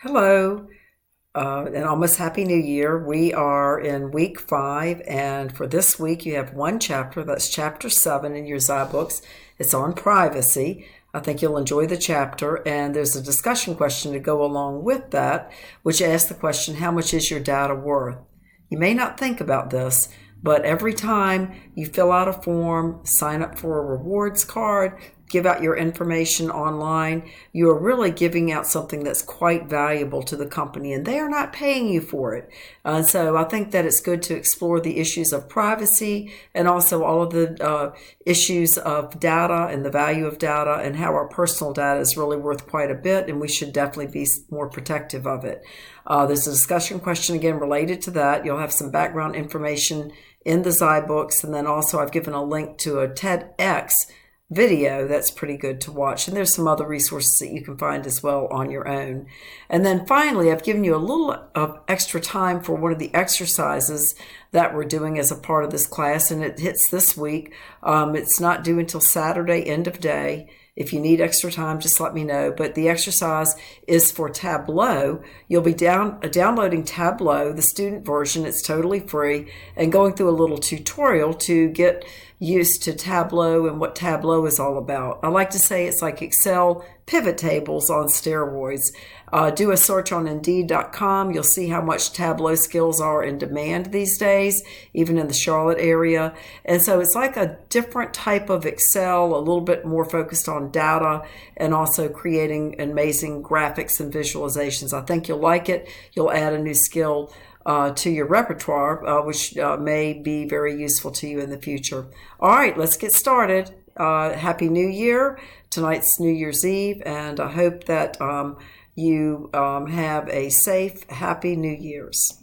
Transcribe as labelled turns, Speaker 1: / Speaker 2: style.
Speaker 1: Hello, and almost Happy New Year. We are in week 5, and for this week, you have one chapter. That's chapter 7 in your books. It's on privacy. I think you'll enjoy the chapter, and there's a discussion question to go along with that, which asks the question, how much is your data worth? You may not think about this, but every time you fill out a form, sign up for a rewards card, give out your information online, you are really giving out something that's quite valuable to the company, and they are not paying you for it. So I think that it's good to explore the issues of privacy and also all of the issues of data and the value of data and how our personal data is really worth quite a bit, and we should definitely be more protective of it. There's a discussion question again related to that. You'll have some background information in the books, and then also I've given a link to a TEDx video that's pretty good to watch, and there's some other resources that you can find as well on your own. And then finally, I've given you a little extra time for one of the exercises that we're doing as a part of this class, and it hits this week. It's not due until Saturday, end of day. If you need extra time, just let me know. But the exercise is for Tableau. You'll be downloading Tableau, the student version. It's totally free, and going through a little tutorial to get used to Tableau and what Tableau is all about. I like to say it's like Excel pivot tables on steroids. Do a search on Indeed.com. You'll see how much Tableau skills are in demand these days, even in the Charlotte area. And so it's like a different type of Excel, a little bit more focused on data and also creating amazing graphics and visualizations. I think you'll like it. You'll add a new skill to your repertoire, which may be very useful to you in the future. All right, let's get started. Happy New Year. Tonight's New Year's Eve, and I hope that you have a safe, happy New Year's.